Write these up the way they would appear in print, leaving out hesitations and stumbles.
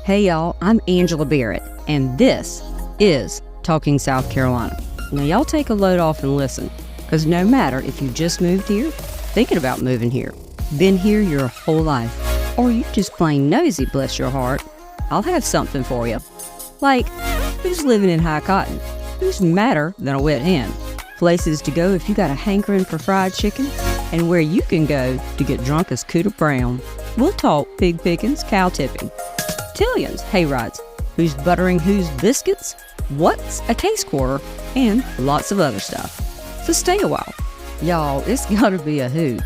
Hey y'all, I'm Angela Barrett, and this is Talking South Carolina. Now y'all take a load off and listen, because no matter if you just moved here, thinking about moving here, been here your whole life, or you just plain nosy, bless your heart, I'll have something for you. Like, who's living in High Cotton? Who's madder than a wet hen? Places to go if you got a hankering for fried chicken, and where you can go to get drunk as Cooter Brown. We'll talk pig pickings, cow tipping, tillions, hay rides, who's buttering whose biscuits, what's a case quarter, and lots of other stuff. So stay a while. Y'all, it's gotta be a hoot.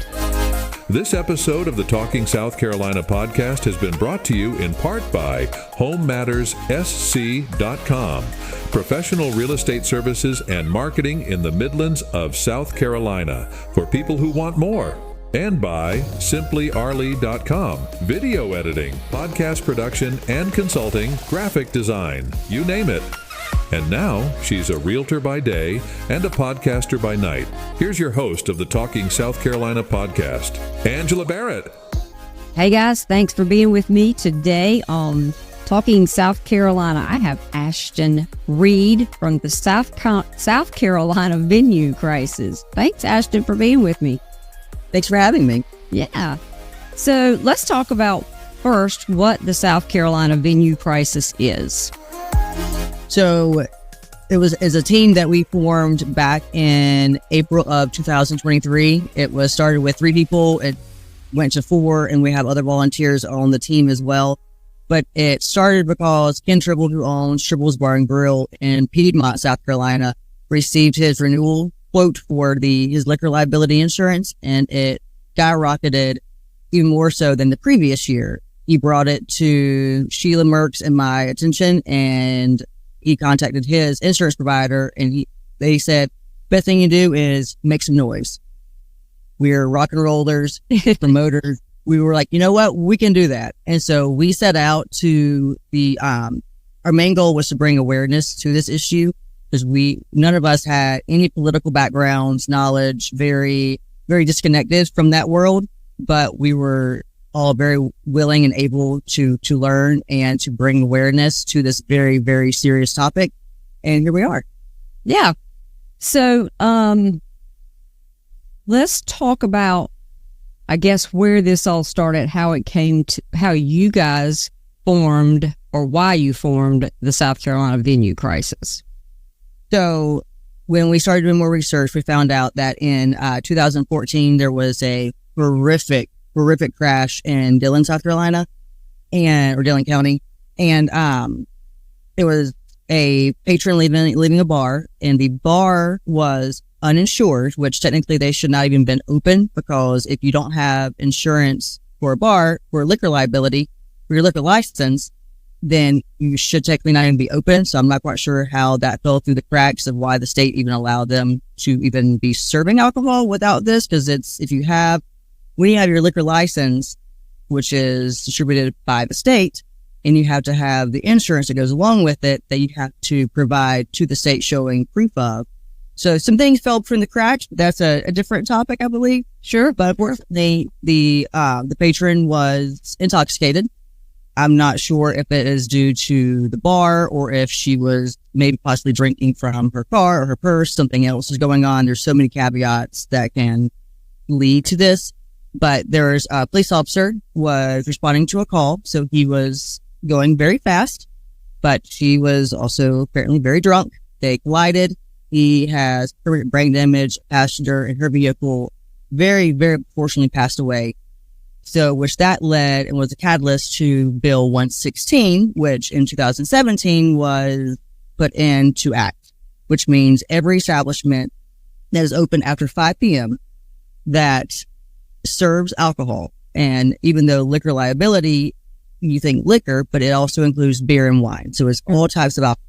This episode of the Talking South Carolina podcast has been brought to you in part by HomeMattersSC.com, professional real estate services and marketing in the Midlands of South Carolina for people who want more. And by SimplyArley.com, video editing, podcast production and consulting, graphic design, you name it. And now she's a realtor by day and a podcaster by night. Here's your host of the Talking South Carolina podcast, Angela Barrett. Hey guys, thanks for being with me today on Talking South Carolina. I have Asheton Reid from the South Carolina Venue Crisis. Thanks, Asheton, for being with me. Thanks for having me. Yeah. So let's talk about first what the South Carolina Venue Crisis is. So it was as a team that we formed back in April of 2023. It was started with 3 people. It went to 4, and we have other volunteers on the team as well. But it started because Ken Tribble, who owns Tribble's Bar and Grill in Piedmont, South Carolina, received his renewal quote for his liquor liability insurance, and it skyrocketed even more so than the previous year. He brought it to Sheila Merckx and my attention, and he contacted his insurance provider, and they said, best thing you do is make some noise. We're rock and rollers, promoters. We were like, you know what? We can do that. And so we set out to our main goal was to bring awareness to this issue, because none of us had any political backgrounds, knowledge, very, very disconnected from that world, but we were all very willing and able to learn and to bring awareness to this very, very serious topic. And here we are. Yeah. So, let's talk about, I guess, where this all started, how it came to, how you guys formed, or why you formed the South Carolina Venue Crisis. So when we started doing more research, we found out that in 2014, there was a horrific crash in Dillon, South Carolina, or Dillon County. And it was a patron leaving a bar, and the bar was uninsured, which technically they should not even been open, because if you don't have insurance for a bar for liquor liability for your liquor license, then you should technically not even be open. So I'm not quite sure how that fell through the cracks of why the state even allowed them to even be serving alcohol without this. Because when you have your liquor license, which is distributed by the state, and you have to have the insurance that goes along with it that you have to provide to the state showing proof of. So some things fell through the cracks. That's a different topic, I believe. Sure. But unfortunately, the patron was intoxicated. I'm not sure if it is due to the bar, or if she was maybe possibly drinking from her car or her purse. Something else is going on. There's so many caveats that can lead to this. But there's a police officer was responding to a call. So he was going very fast, but she was also apparently very drunk. They collided. He has permanent brain damage. Passenger in her vehicle very, very unfortunately passed away. So, which that led and was a catalyst to Bill 116, which in 2017 was put into act, which means every establishment that is open after 5 p.m. that serves alcohol. And even though liquor liability, you think liquor, but it also includes beer and wine. So it's all types of alcohol.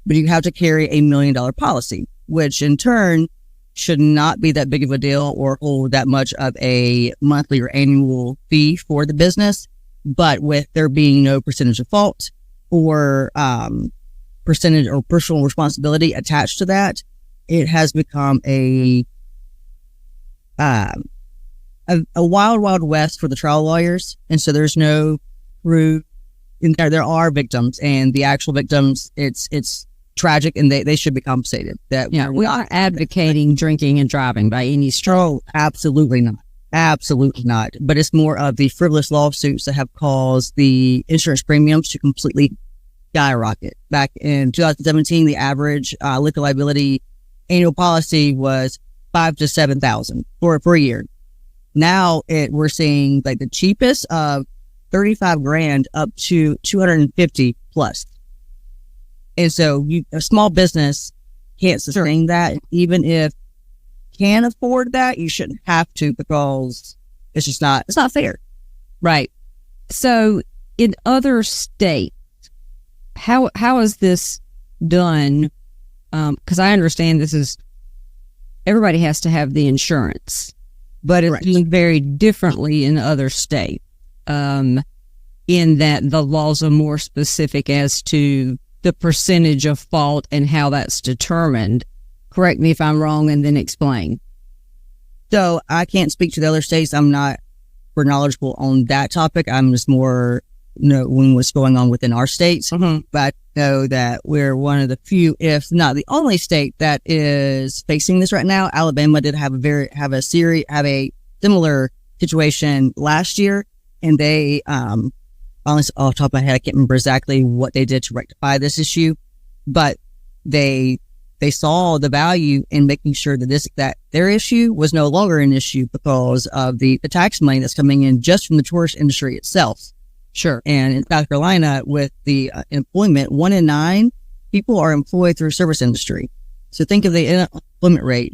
But you have to carry $1 million policy, which in turn should not be that big of a deal or hold that much of a monthly or annual fee for the business. But with there being no percentage of fault or percentage or personal responsibility attached to that, it has become a wild, wild west for the trial lawyers. And so there's no proof there are victims, and the actual victims, it's tragic, and they should be compensated. That we aren't advocating drinking and driving by any stretch. Oh, absolutely not. Absolutely not. But it's more of the frivolous lawsuits that have caused the insurance premiums to completely skyrocket. Back in 2017, the average liquor liability annual policy was $5,000 to $7,000 for a year. Now we're seeing like the cheapest of $35,000 up to $250 plus. And so a small business can't sustain that. Even if can afford that, you shouldn't have to, because it's not fair. Right. So in other states, how is this done? Because I understand everybody has to have the insurance, but it's done very differently in other states, in that the laws are more specific as to the percentage of fault and how that's determined. Correct me if I'm wrong, and then explain. So I can't speak to the other states. I'm not super knowledgeable on that topic. I'm just more knowing what's going on within our states. Mm-hmm. But I know that we're one of the few, if not the only state, that is facing this right now. Alabama did have a similar situation last year, and they honestly, off the top of my head, I can't remember exactly what they did to rectify this issue, but they saw the value in making sure that their issue was no longer an issue because of the tax money that's coming in just from the tourist industry itself. Sure. And in South Carolina, with the employment, 1 in 9 people are employed through service industry. So think of the unemployment rate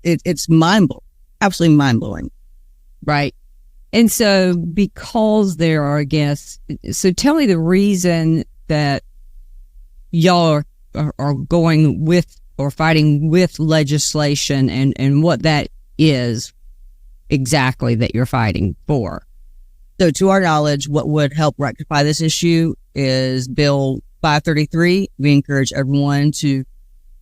it's mind-blowing, absolutely mind-blowing. Right. And so because there are guests, so tell me the reason that y'all are going with or fighting with legislation, and what that is exactly that you're fighting for. So to our knowledge, what would help rectify this issue is Bill 533. We encourage everyone to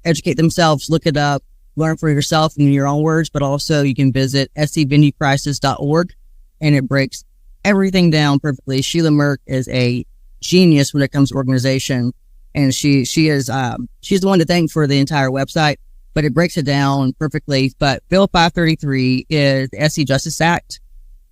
educate themselves, look it up, learn for yourself in your own words, but also you can visit scvenuecrisis.org, and it breaks everything down perfectly. Sheila Merck is a genius when it comes to organization, and she is she's the one to thank for the entire website, but it breaks it down perfectly. But Bill 533 is the SC Justice Act,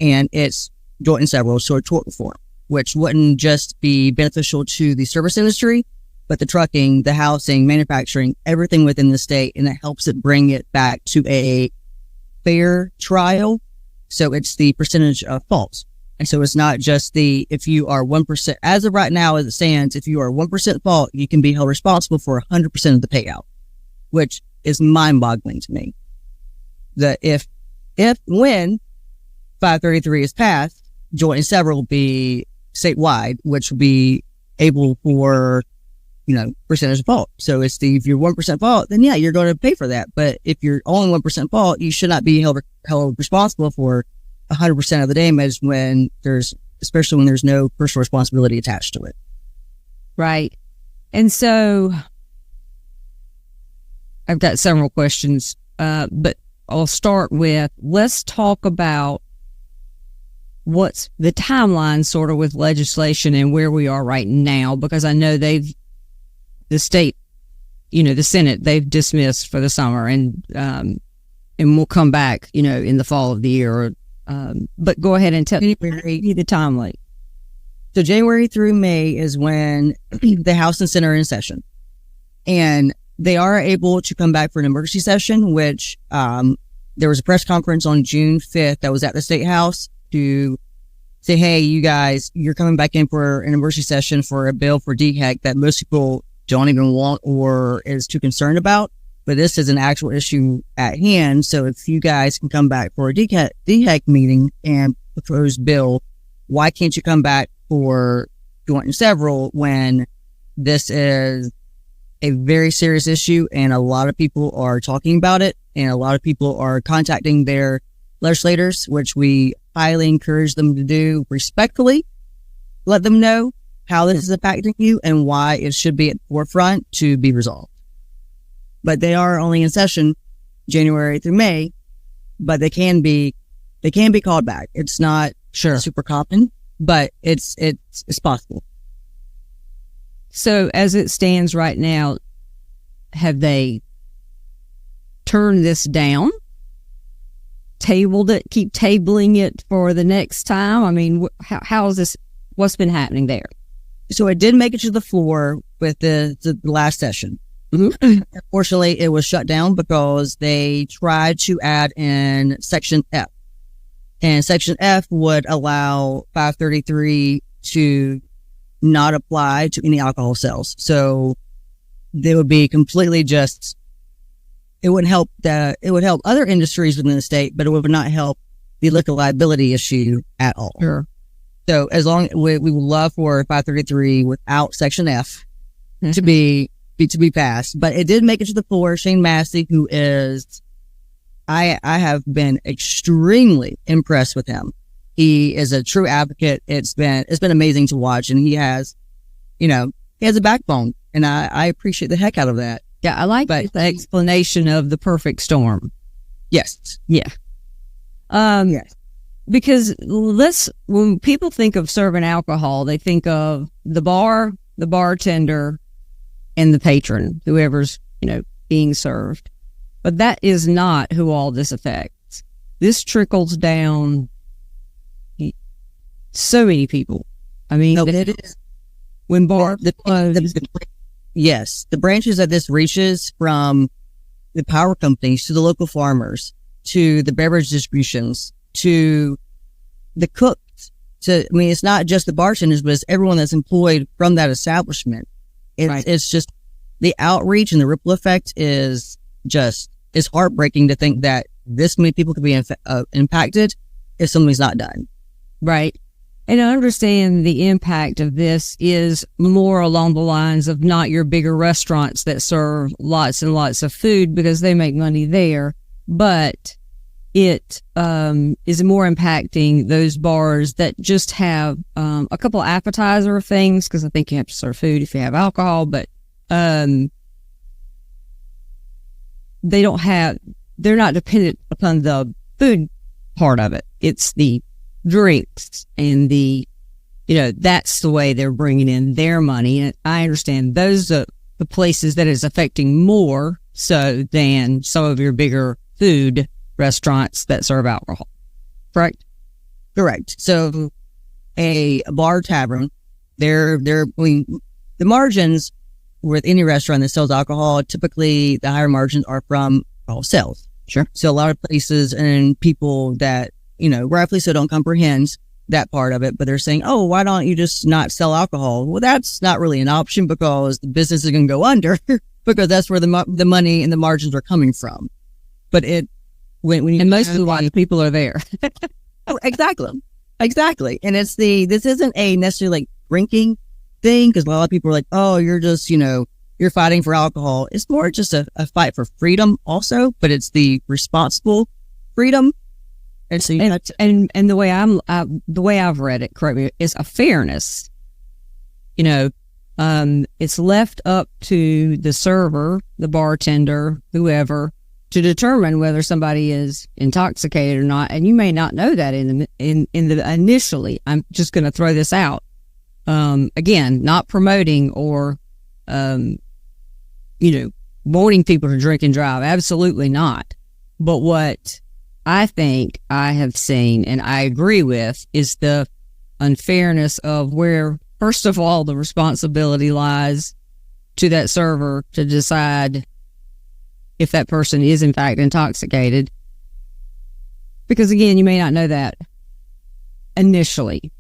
and it's joint and several, so tort reform, which wouldn't just be beneficial to the service industry, but the trucking, the housing, manufacturing, everything within the state, and it helps it bring it back to a fair trial. So it's the percentage of faults. And so it's not just if you are 1%, as of right now, as it stands, if you are 1% fault, you can be held responsible for 100% of the payout, which is mind-boggling to me. That when 533 is passed, joint and several will be statewide, which will be able for, percentage of fault. So if you're 1% fault, then yeah, you're going to pay for that. But if you're only 1% fault, you should not be held responsible for 100% of the damage especially when there's no personal responsibility attached to it. Right. And so I've got several questions, but I'll start with, let's talk about what's the timeline sort of with legislation and where we are right now, because I know the state, the Senate, they've dismissed for the summer, and we'll come back, in the fall of the year. But go ahead and tell me the timeline. So January through May is when the House and Senate are in session, and they are able to come back for an emergency session, which there was a press conference on June 5th that was at the State House to say, hey, you guys, you're coming back in for an emergency session for a bill for DHEC that most people don't even want or is too concerned about. But this is an actual issue at hand. So if you guys can come back for a DHEC meeting and propose bill, why can't you come back for joint and several when this is a very serious issue and a lot of people are talking about it and a lot of people are contacting their legislators, which we highly encourage them to do respectfully. Let them know how this is impacting you and why it should be at the forefront to be resolved. But they are only in session January through May, but they can be called back. It's not super common, but it's possible. So as it stands right now, have they turned this down? Tabled it? Keep tabling it for the next time? I mean, how is this? What's been happening there? So it did make it to the floor with the last session. Mm-hmm. Unfortunately, it was shut down because they tried to add in Section F. And Section F would allow 533 to not apply to any alcohol sales. So they would be completely just, it would help other industries within the state, but it would not help the liquor liability issue at all. Sure. So as long we would love for 533 without Section F to be passed, but it did make it to the floor. Shane Massey, who is, I have been extremely impressed with him. He is a true advocate. It's been amazing to watch, and he has a backbone, and I appreciate the heck out of that. Yeah, I like the explanation of the perfect storm. Yes. Yeah. Yes. Because when people think of serving alcohol, they think of the bar, the bartender, and the patron, whoever's, being served. But that is not who all this affects. This trickles down so many people. I mean, it is. When bars yes, the branches that this reaches, from the power companies to the local farmers to the beverage distributions to the cooks. It's not just the bartenders, but it's everyone that's employed from that establishment. It's just the outreach and the ripple effect is heartbreaking to think that this many people could be impacted if something's not done. Right. And I understand the impact of this is more along the lines of not your bigger restaurants that serve lots and lots of food because they make money there, but it is more impacting those bars that just have a couple appetizer things, because I think you have to serve food if you have alcohol, but they're not dependent upon the food part of it. It's the drinks and that's the way they're bringing in their money. And I understand those are the places that is affecting more so than some of your bigger food restaurants that serve alcohol. Correct? Correct. So a bar tavern, the margins with any restaurant that sells alcohol, typically the higher margins are from alcohol sales. Sure. So a lot of places and people that, rightfully so, don't comprehend that part of it, but they're saying, oh, why don't you just not sell alcohol? Well, that's not really an option because the business is going to go under because that's where the money and the margins are coming from. But when you, and most of the while people are there. Exactly. And this isn't a necessarily like drinking thing, because a lot of people are like, oh, you're just, you're fighting for alcohol. It's more just a fight for freedom also, but it's the responsible freedom. And so and the way the way I've read it, correct me, is a fairness. It's left up to the server, the bartender, whoever, to determine whether somebody is intoxicated or not. And you may not know that in the initially. I'm just going to throw this out. Again, not promoting or, wanting people to drink and drive. Absolutely not. But what I think I have seen, and I agree with, is the unfairness of where, first of all, the responsibility lies to that server to decide if that person is in fact intoxicated. Because again, you may not know that initially.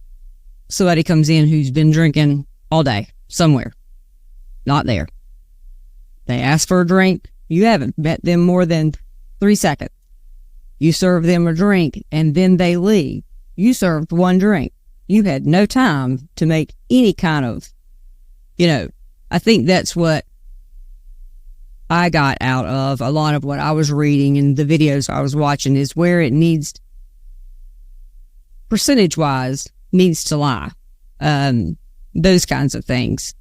Somebody comes in who's been drinking all day somewhere, not there. They ask for a drink. You haven't met them more than 3 seconds. You serve them a drink and then they leave. You served one drink. You had no time to make any kind of, I think that's what I got out of a lot of what I was reading and the videos I was watching, is where it needs, percentage wise, needs to lie. Those kinds of things,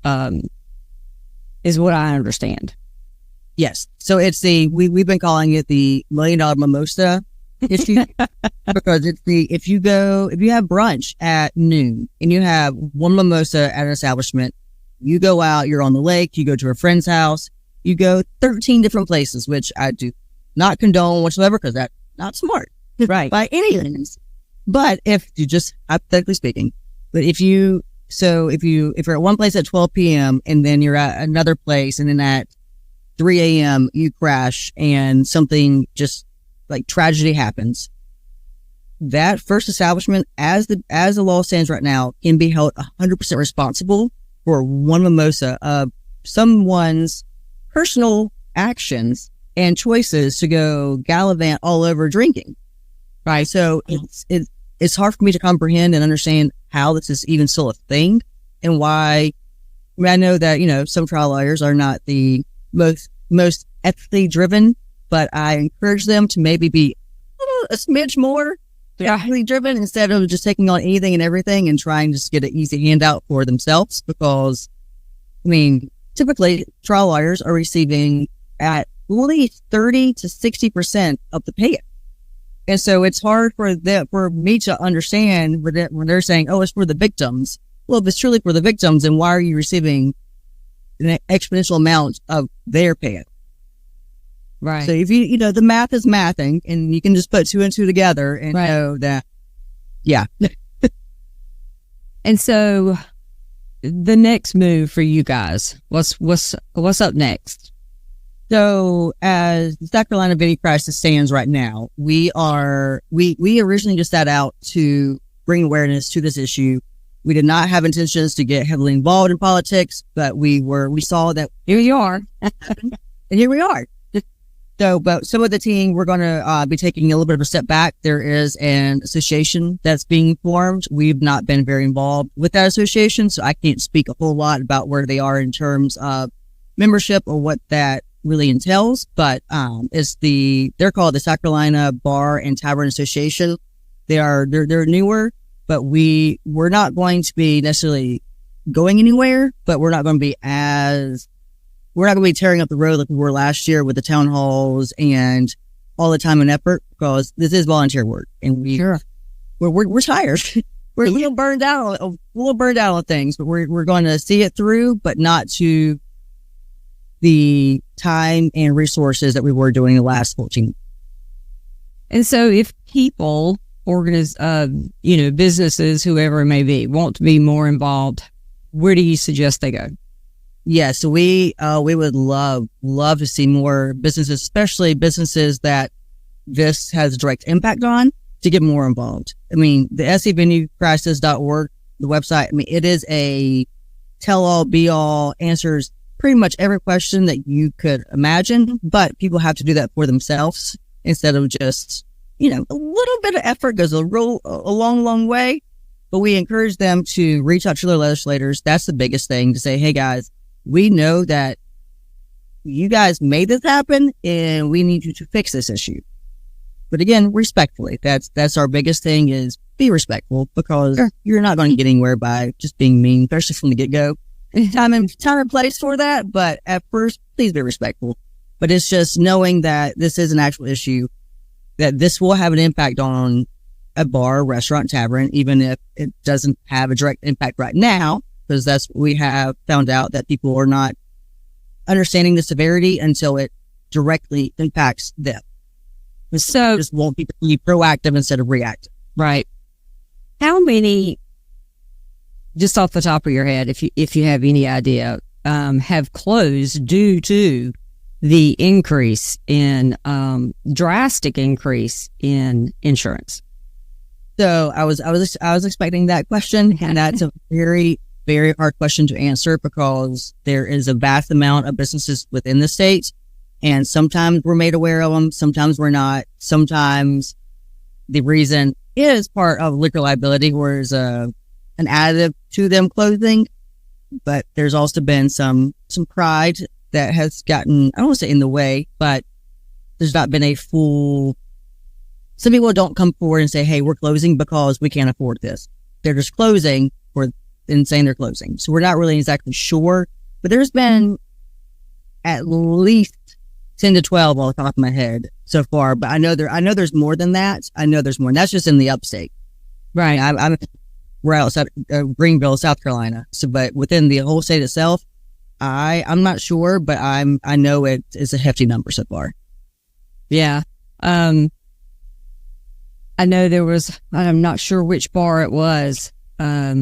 is what I understand. Yes. So it's we've been calling it the $1 million mimosa Because if you have brunch at noon and you have one mimosa at an establishment, you go out, you're on the lake, you go to a friend's house, you go 13 different places, which I do not condone whatsoever because that's not smart. Right. By any means. But if you just hypothetically speaking, if you're at one place at 12 p.m. and then you're at another place and then at 3 a.m. you crash and something just like tragedy happens, that first establishment, as the law stands right now, can be held 100% responsible for one mimosa of someone's personal actions and choices to go gallivant all over drinking. Right. So it's hard for me to comprehend and understand how this is even still a thing and why. I mean, I know that, some trial lawyers are not the most ethically driven, but I encourage them to maybe be a smidge more ethically driven instead of just taking on anything and everything and trying to just get an easy handout for themselves. Because, I mean, typically trial lawyers are receiving at least 30 to 60% of the payout. And so it's hard for me to understand when they're saying, oh, it's for the victims. Well, if it's truly for the victims, then why are you receiving an exponential amount of their payout? Right. So if the math is mathing and you can just put two and two together and know that, yeah. And so the next move for you guys, what's up next? So as the South Carolina Video Crisis stands right now, we originally just set out to bring awareness to this issue. We did not have intentions to get heavily involved in politics, but we saw that here you are, and here we are. So, but some of the team, we're going to be taking a little bit of a step back. There is an association that's being formed. We've not been very involved with that association, so I can't speak a whole lot about where they are in terms of membership or what that really entails, but they're called the South Carolina Bar and Tavern Association. They're newer, but we're not going to be necessarily going anywhere, but we're not going to be tearing up the road like we were last year with the town halls and all the time and effort, because this is volunteer work and we're tired. We're a little burned out on things, but we're going to see it through, but not to the time and resources that we were doing the last 14. And so if people, businesses, whoever it may be, want to be more involved, where do you suggest they go? Yeah, so we would love to see more businesses, especially businesses that this has a direct impact on, to get more involved. I mean, the SCVenueCrisis.org, the website, I mean, it is a tell-all, be-all, answers pretty much every question that you could imagine, but people have to do that for themselves instead of just, a little bit of effort goes a long way. But we encourage them to reach out to their legislators. That's the biggest thing, to say, hey guys, we know that you guys made this happen and we need you to fix this issue. But again, respectfully, that's our biggest thing, is be respectful, because you're not going to get anywhere by just being mean, especially from the get-go. Time and place for that, but at first, please be respectful. But it's just knowing that this is an actual issue, that this will have an impact on a bar, restaurant, tavern, even if it doesn't have a direct impact right now, because that's what we have found out, that people are not understanding the severity until it directly impacts them. So just want people to be proactive instead of reactive. Right. How many, just off the top of your head, if you have any idea, have closed due to the increase in drastic increase in insurance? So I was expecting that question, and that's a very, very hard question to answer, because there is a vast amount of businesses within the state, and sometimes we're made aware of them, sometimes we're not. Sometimes the reason is part of liquor liability, where there's an additive to them closing, but there's also been some pride that has gotten, I don't want to say in the way, but there's not been a full. Some people don't come forward and say, hey, we're closing because we can't afford this. They're just closing and saying they're closing. So we're not really exactly sure, but there's been at least 10 to 12 off the top of my head so far, but I know there's more than that. I know there's more, and that's just in the upstate. Right. We're outside Greenville, South Carolina. So, but within the whole state itself, I'm not sure, but I know it is a hefty number so far. Yeah. I know there was, I'm not sure which bar it was, but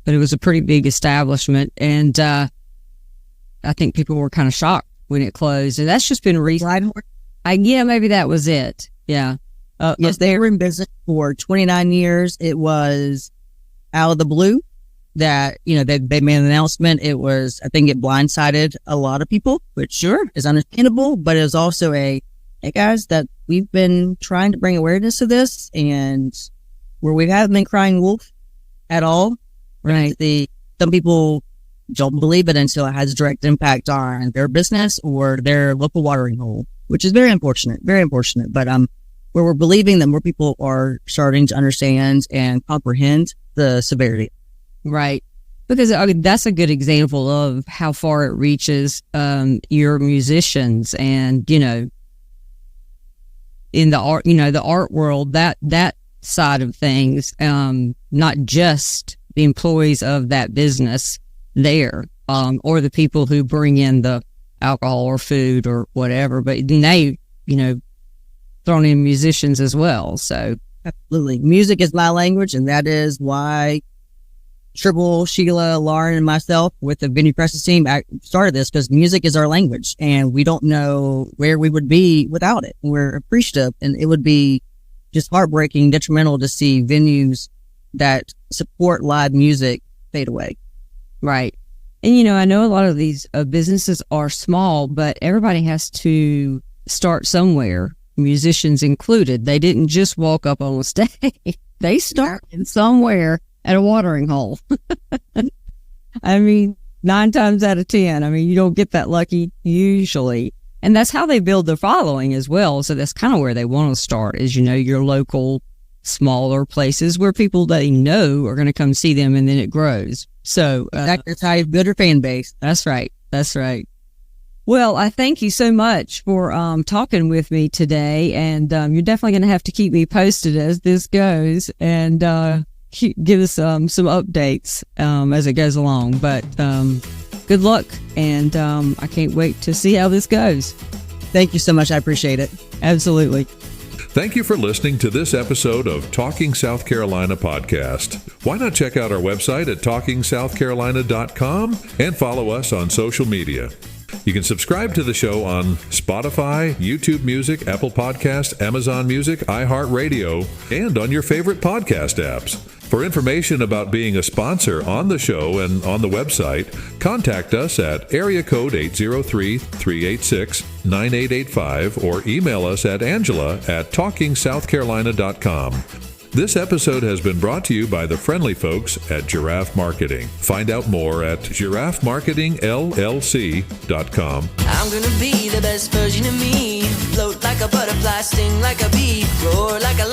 it was a pretty big establishment, and I think people were kind of shocked when it closed, and that's just been recent. Yeah, maybe that was it. Yeah. Yes, they were in business for 29 years. It was out of the blue that, they made an announcement. It was, I think it blindsided a lot of people, which sure is understandable, but it was also hey guys, that we've been trying to bring awareness to this, and where we haven't been crying wolf at all. Right. Some people don't believe it until it has a direct impact on their business or their local watering hole, which is very unfortunate, but, where we're believing that more people are starting to understand and comprehend the severity. Right. Because that's a good example of how far it reaches your musicians, and, in the art, the art world, that side of things, not just the employees of that business there, or the people who bring in the alcohol or food or whatever, but they, thrown in musicians as well. So absolutely, music is my language, and that is why Triple, Sheila, Lauren, and myself with the Venue Presses team started this, because music is our language, and we don't know where we would be without it. We're appreciative, and it would be just heartbreaking, detrimental to see venues that support live music fade away. Right. And, I know a lot of these businesses are small, but everybody has to start somewhere, musicians included. They didn't just walk up on a stage. They started somewhere at a watering hole. I mean, 9 times out of 10, you don't get that lucky usually. And that's how they build their following as well. So that's kind of where they want to start is, your local, smaller places where people they know are going to come see them, and then it grows. So that's how you build your fan base. That's right. That's right. Well, I thank you so much for talking with me today, and you're definitely going to have to keep me posted as this goes, and give us some updates as it goes along. But good luck, and I can't wait to see how this goes. Thank you so much. I appreciate it. Absolutely. Thank you for listening to this episode of Talking South Carolina podcast. Why not check out our website at talkingsouthcarolina.com and follow us on social media. You can subscribe to the show on Spotify, YouTube Music, Apple Podcasts, Amazon Music, iHeartRadio, and on your favorite podcast apps. For information about being a sponsor on the show and on the website, contact us at area code 803-386-9885 or email us at angela@talkingsouthcarolina.com. This episode has been brought to you by the friendly folks at Giraffe Marketing. Find out more at giraffemarketingllc.com. I'm gonna be the best version of me. Float like a butterfly, sting like a bee, roar like a